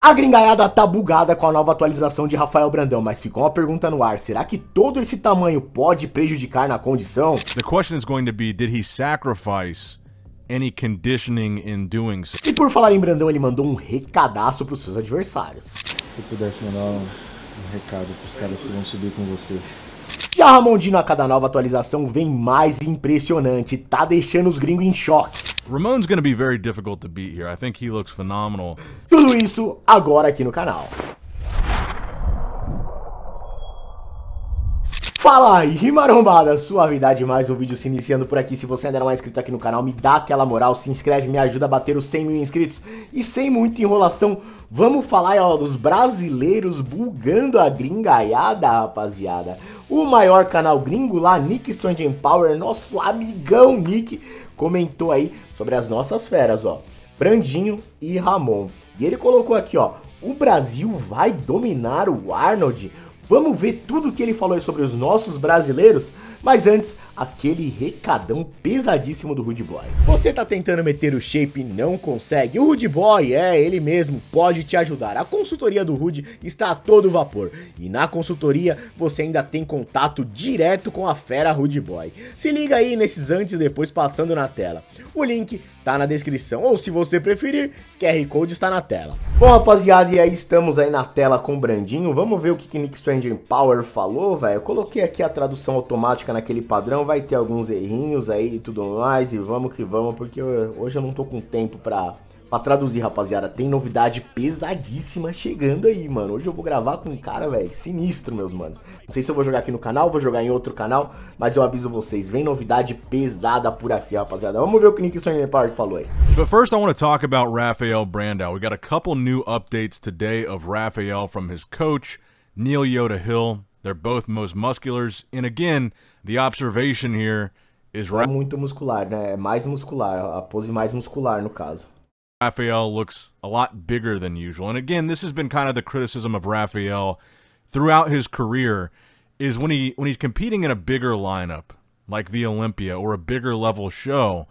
A gringaiada tá bugada com a nova atualização de Rafael Brandao, mas ficou uma pergunta no ar, será que todo esse tamanho pode prejudicar na condição? The question is going to be, did he sacrifice any conditioning in doing so? E por falar em Brandao, ele mandou um recadaço pros seus adversários. Se pudesse mandar um recado pros caras que vão subir com você. Já Ramon Dino, a cada nova atualização vem mais impressionante, tá deixando os gringos em choque. Ramon's going to be very difficult to beat here. I think he looks phenomenal. Tudo isso agora aqui no canal. Fala aí, marombada, suavidade, mais um vídeo se iniciando por aqui. Se você ainda não é inscrito aqui no canal, me dá aquela moral, se inscreve, me ajuda a bater os 100 mil inscritos. E sem muita enrolação, vamos falar ó, dos brasileiros bugando a gringaiada, rapaziada. O maior canal gringo lá, Nick Strange Power, nosso amigão Nick, comentou aí sobre as nossas feras, ó, Brandinho e Ramon. E ele colocou aqui, ó, o Brasil vai dominar o Arnold. Vamos ver tudo que ele falou aí sobre os nossos brasileiros, mas antes, aquele recadão pesadíssimo do Rudeboy. Você tá tentando meter o shape e não consegue? O Rudeboy, ele mesmo, pode te ajudar. A consultoria do Rude está a todo vapor. E na consultoria, você ainda tem contato direto com a fera Rudeboy. Se liga aí nesses antes e depois passando na tela. O link tá na descrição, ou se você preferir, QR Code está na tela. Bom, rapaziada, e aí estamos aí na tela com o Brandinho. Vamos ver o que Nick Strange Power falou, velho. Eu coloquei aqui a tradução automática naquele padrão, vai ter alguns errinhos aí e tudo mais, e vamos que vamos, porque hoje eu não tô com tempo pra traduzir, rapaziada. Tem novidade pesadíssima chegando aí, mano. Hoje eu vou gravar com um cara, velho, sinistro, meus manos. Não sei se eu vou jogar aqui no canal, vou jogar em outro canal, mas eu aviso vocês, vem novidade pesada por aqui, rapaziada. Vamos ver o que o Nick Strange Power falou aí. But first I want to talk about Rafael Brandao. We got a couple new updates today of Rafael from his coach, Neil Yoda Hill. They're both most musculars, and again, the observation here is é muito muscular, né? É mais muscular, a pose mais muscular no caso. Rafael looks a lot bigger than usual. And again, this has been kind of the criticism of Rafael throughout his career, is when he's competing in a bigger lineup, like the Olympia or a bigger level show,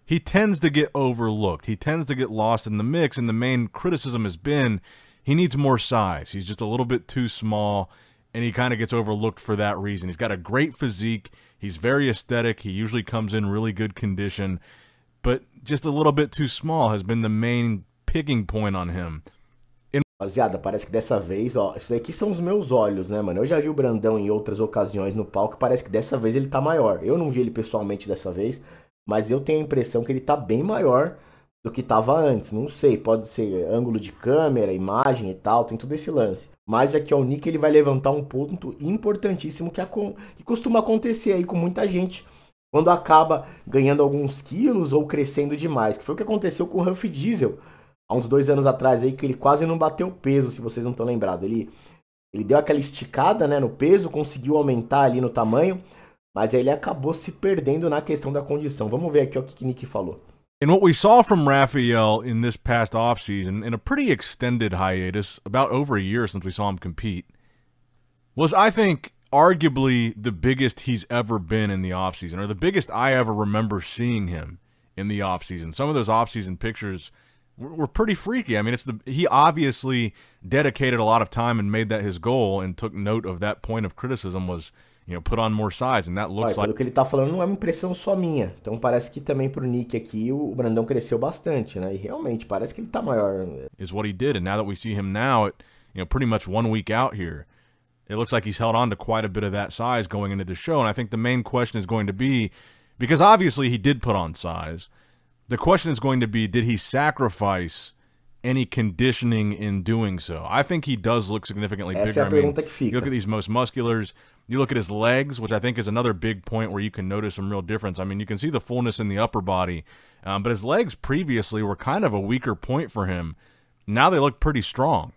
he tends to get overlooked. He tends to get lost in the mix, and the main criticism has been he needs more size. He's just a little bit too small, and he kind of gets overlooked for that reason. He's got a great physique. He's very aesthetic. He usually comes in really good condition, but just a little bit too small has been the main picking point on him. Rapaziada, parece que dessa vez, ó, isso daqui são os meus olhos, né, mano? Eu já vi o Brandão em outras ocasiões no palco, parece que dessa vez ele tá maior. Eu não vi ele pessoalmente dessa vez, mas eu tenho a impressão que ele tá bem maior do que tava antes. Não sei, pode ser ângulo de câmera, imagem e tal, tem todo esse lance. Mas aqui, ó, o Nick ele vai levantar um ponto importantíssimo que costuma acontecer aí com muita gente quando acaba ganhando alguns quilos ou crescendo demais, que foi o que aconteceu com o Huff Diesel há uns 2 anos atrás aí, que ele quase não bateu peso, se vocês não estão lembrados. Ele deu aquela esticada, né, no peso, conseguiu aumentar ali no tamanho, mas aí ele acabou se perdendo na questão da condição. Vamos ver aqui ó, o que o Nick falou. And what we saw from Rafael in this past offseason, in a pretty extended hiatus, about over a year since we saw him compete, was, I think, arguably the biggest he's ever been in the offseason, or the biggest I ever remember seeing him in the offseason. Some of those offseason pictures were pretty freaky. I mean, he obviously dedicated a lot of time and made that his goal, and took note of that point of criticism was, you know, put on more size, and that looks like... Pelo que ele tá falando, não é uma impressão só minha. Então parece que também pro Nick aqui, o Brandão cresceu bastante, né? E realmente, parece que ele tá maior. Is what he did, and now that we see him now, you know, pretty much 1 week out here, it looks like he's held on to quite a bit of that size going into the show. And I think the main question is going to be, because obviously he did put on size, the question is going to be, did he sacrifice any conditioning in doing so? I think he does look significantly bigger. Essa é a pergunta que fica. You look at these most musculars, you look at his legs, which I think is another big point where you can notice some real difference. I mean, you can see the fullness in the upper body, but his legs previously were kind of a weaker point for him. Now they look pretty strong.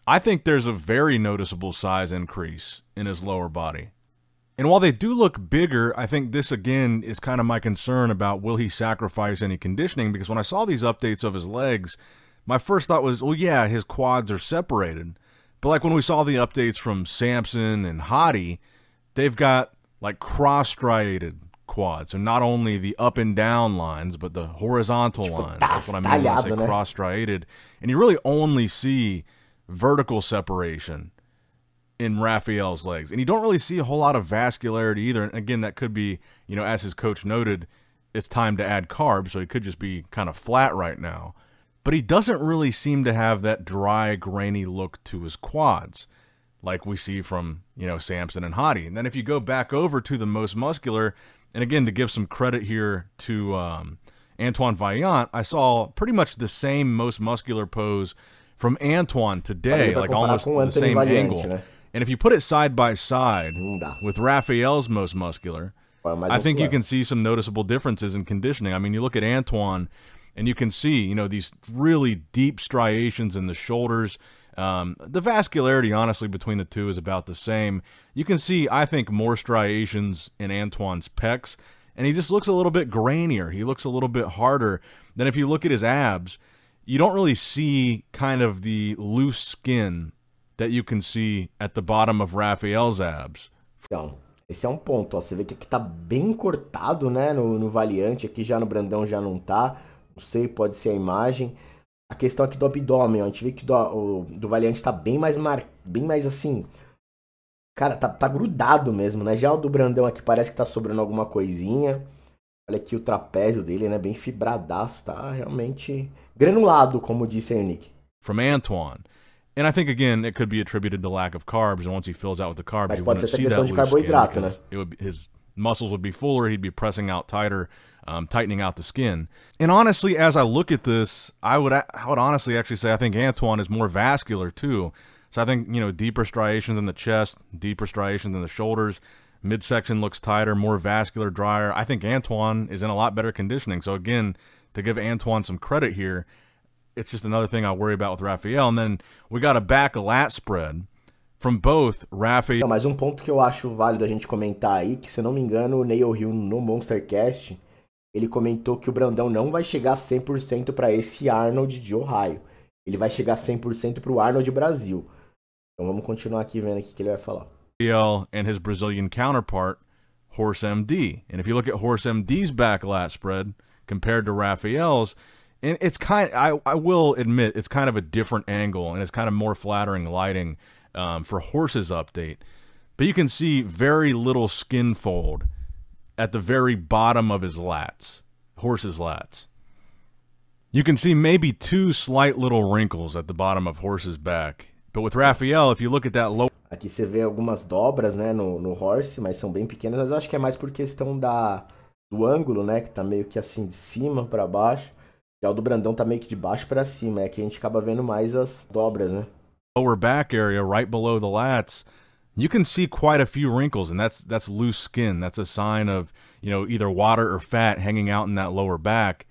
I think there's a very noticeable size increase in his lower body. And while they do look bigger, I think this, again, is kind of my concern about will he sacrifice any conditioning, because when I saw these updates of his legs, my first thought was, well, yeah, his quads are separated. But like when we saw the updates from Samson and Hottie, they've got like cross-striated quads. So not only the up and down lines, but the horizontal lines. That's what I mean when I say cross-striated. And you really only see vertical separation in Rafael's legs. And you don't really see a whole lot of vascularity either. And again, that could be, you know, as his coach noted, it's time to add carbs, so he could just be kind of flat right now. But he doesn't really seem to have that dry, grainy look to his quads like we see from, you know, Samson and Hadi. And then if you go back over to the most muscular, and again, to give some credit here to Antoine Vaillant, I saw pretty much the same most muscular pose from Antoine today, like almost the same angle. Né? And if you put it side by side with Rafael's most muscular, I think you can see some noticeable differences in conditioning. I mean, you look at Antoine, and you can see, you know, these really deep striations in the shoulders. The vascularity, honestly, between the two is about the same. You can see, I think, more striations in Antoine's pecs, and he just looks a little bit grainier. He looks a little bit harder. Then if you look at his abs, you don't really see kind of the loose skin that you can see at the bottom of Rafael's abs. Então, esse é um ponto, ó. Você vê que aqui tá bem cortado, né, no Valiant, aqui já no Brandão já não tá. Não sei, pode ser a imagem. A questão aqui do abdômen, ó, a gente vê que do Valiant tá bem mais assim. Cara, tá grudado mesmo, né? Já o do Brandão aqui parece que tá sobrando alguma coisinha. Olha aqui o trapézio dele, né? Bem fibradaço, tá realmente granulado, como disse aí o Nick. From Antoine. And I think, again, it could be attributed to lack of carbs, and once he fills out with the carbs, mas pode ser essa questão de carboidrato, né? His muscles would be fuller, he'd be pressing out tighter, tightening out the skin. And honestly, as I look at this, I would honestly actually say I think Antoine is more vascular too. So I think, you know, deeper striations in the chest, deeper striations in the shoulders, midsection looks tighter, more vascular, drier. I think Antoine is in a lot better conditioning. So again, to give Antoine some credit here, it's just another thing I worry about with Rafael. And then we got a back lat spread from both Rafael. Mas um ponto que eu acho válido a gente comentar aí, que se eu não me engano, o Neil Hill no Monstercast, ele comentou que o Brandão não vai chegar 100% para esse Arnold de Ohio. Ele vai chegar 100% para o Arnold Brasil. Então vamos continuar aqui vendo o que ele vai falar. Rafael and his Brazilian counterpart, Horse MD. And if you look at Horse MD's back lat spread compared to Rafael's, and it's I will admit, it's kind of a different angle, and it's kind of more flattering lighting for Horse's update. But you can see very little skin fold at the very bottom of his lats, Horse's lats. You can see maybe 2 slight little wrinkles at the bottom of Horse's back. But with Rafael, if you look at that low... Aqui você vê algumas dobras, né, no Horse, mas são bem pequenas. Mas eu acho que é mais por questão do ângulo, né, que tá meio que assim de cima para baixo. Já o do Brandão tá meio que de baixo para cima. É que a gente acaba vendo mais as dobras, né? Lower back area, right below the lats, you can see quite a few wrinkles, and that's loose skin. That's a sign of, you know, either water or fat hanging out in that lower back.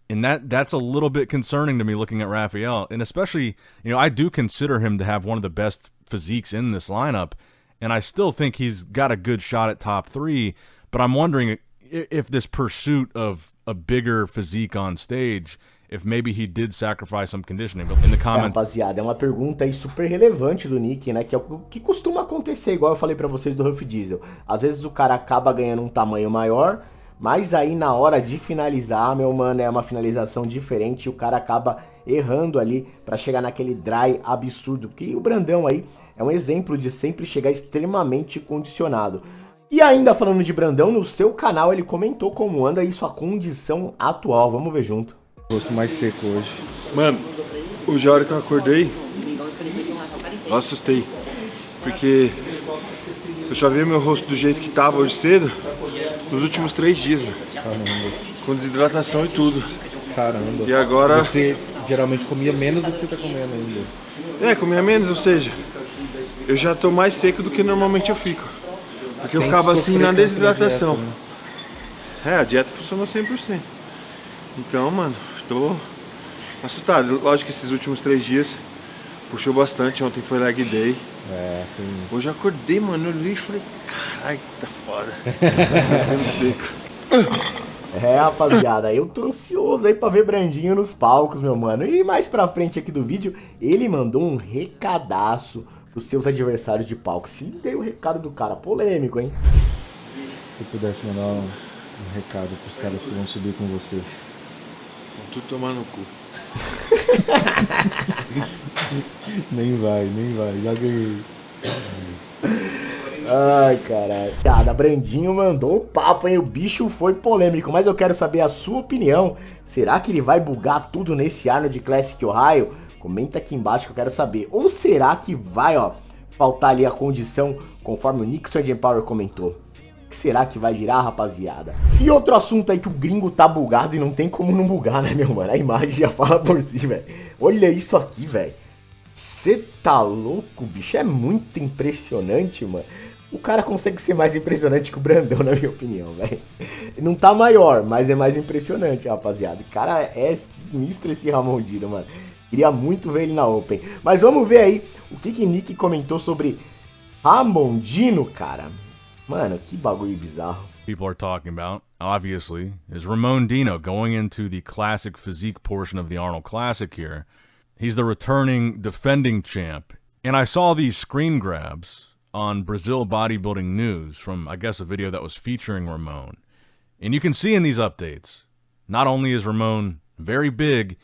And that's a little bit concerning to me looking at Rafael. And especially, you know, I do consider him to have one of the best physiques in this lineup, and I still think he's got a good shot at top 3, but I'm wondering if this pursuit of a bigger physique on stage, if maybe he did sacrifice some conditioning. In the comments... rapaziada, é uma pergunta aí super relevante do Nick, né? Que é o que costuma acontecer, igual eu falei pra vocês do Ruff Diesel. Às vezes o cara acaba ganhando um tamanho maior, mas aí na hora de finalizar, meu mano, é uma finalização diferente e o cara acaba errando ali pra chegar naquele dry absurdo. Porque o Brandão aí é um exemplo de sempre chegar extremamente condicionado. E ainda falando de Brandão, no seu canal ele comentou como anda aí sua condição atual. Vamos ver junto. Rosto mais seco hoje. Mano, hoje a hora que eu acordei, eu assustei. Porque eu só vi meu rosto do jeito que tava hoje cedo nos últimos 3 dias, né? Caramba. Com desidratação e tudo. Caramba. E agora... Você geralmente comia menos do que você tá comendo ainda. É, comia menos, ou seja, eu já tô mais seco do que normalmente eu fico. Porque eu ficava assim na desidratação. Dieta, né? É, a dieta funcionou 100%. Então, mano, tô assustado. Lógico que esses últimos 3 dias puxou bastante. Ontem foi leg day. É, tem... Hoje eu acordei, mano, eu li e falei, caralho, tá foda. Tá seco. É, rapaziada, eu tô ansioso aí pra ver Brandinho nos palcos, meu mano. E mais pra frente aqui do vídeo, ele mandou um recadaço pros seus adversários de palco. Se deu o recado do cara, polêmico, hein? Se pudesse mandar um recado pros caras que vão subir com você. Vão tudo tomar no cu. Nem vai, já ganhei. Ai, caralho. Cara, Brandinho mandou o papo, hein? O bicho foi polêmico, mas eu quero saber a sua opinião. Será que ele vai bugar tudo nesse Arnold Classic Ohio? Comenta aqui embaixo que eu quero saber. Ou será que vai, ó, faltar ali a condição, conforme o Nick Strange Power comentou? O que será que vai virar, rapaziada? E outro assunto aí que o gringo tá bugado e não tem como não bugar, né, meu mano? A imagem já fala por si, velho. Olha isso aqui, velho. Cê tá louco, bicho? É muito impressionante, mano. O cara consegue ser mais impressionante que o Brandão, na minha opinião, velho. Não tá maior, mas é mais impressionante, rapaziada. O cara é sinistro esse Ramon Dino, mano. Queria muito ver ele na Open. Mas vamos ver aí o que Nick comentou sobre Ramon Dino, cara. Mano, que bagulho bizarro. People are talking about, obviously, is Ramon Dino going into the classic physique portion of the Arnold Classic here. He's the returning defending champ. And I saw these screen grabs on Brazil Bodybuilding News from, I guess, a video that was featuring Ramon. And you can see in these updates, not only is Ramon very big,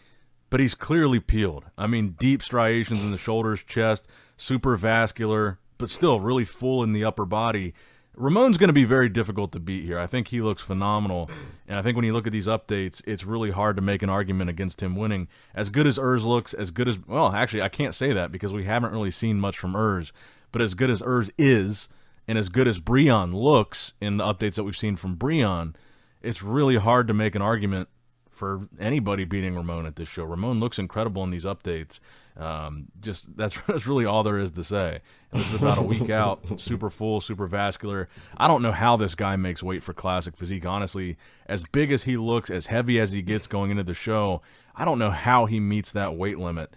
but he's clearly peeled. I mean, deep striations in the shoulders, chest, super vascular, but still really full in the upper body. Ramon's going to be very difficult to beat here. I think he looks phenomenal. And I think when you look at these updates, it's really hard to make an argument against him winning. As good as Urs looks, as good as... Well, actually, I can't say that because we haven't really seen much from Urs. But as good as Urs is, and as good as Breon looks in the updates that we've seen from Breon, it's really hard to make an argument for anybody beating Ramon at this show. Ramon looks incredible in these updates. That's really all there is to say. And this is about a week out, super full, super vascular. I don't know how this guy makes weight for classic physique, honestly. As big as he looks, as heavy as he gets going into the show, I don't know how he meets that weight limit.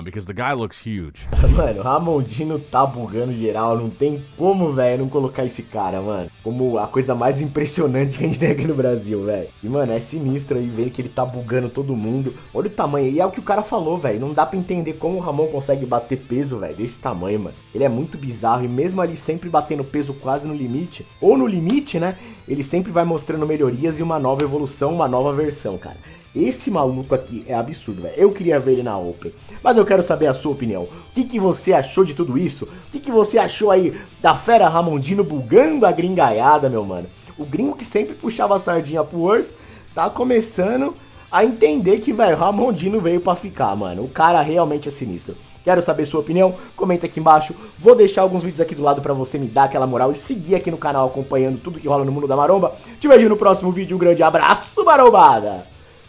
Because the guy looks huge. Mano, Ramon Dino tá bugando geral, não tem como, velho, não colocar esse cara, mano, como a coisa mais impressionante que a gente tem aqui no Brasil, velho. E, mano, é sinistro aí ver que ele tá bugando todo mundo. Olha o tamanho, e é o que o cara falou, velho, não dá pra entender como o Ramon consegue bater peso, velho, desse tamanho, mano. Ele é muito bizarro e mesmo ali sempre batendo peso quase no limite, ou no limite, né, ele sempre vai mostrando melhorias e uma nova evolução, uma nova versão, cara. Esse maluco aqui é absurdo, velho. Eu queria ver ele na Open. Mas eu quero saber a sua opinião. O que você achou de tudo isso? O que você achou aí da fera Ramon Dino bugando a gringaiada, meu mano? O gringo que sempre puxava a sardinha pro Urs, tá começando a entender que, velho, Ramon Dino veio pra ficar, mano. O cara realmente é sinistro. Quero saber sua opinião, comenta aqui embaixo. Vou deixar alguns vídeos aqui do lado pra você me dar aquela moral e seguir aqui no canal acompanhando tudo que rola no mundo da maromba. Te vejo no próximo vídeo. Um grande abraço, marombada!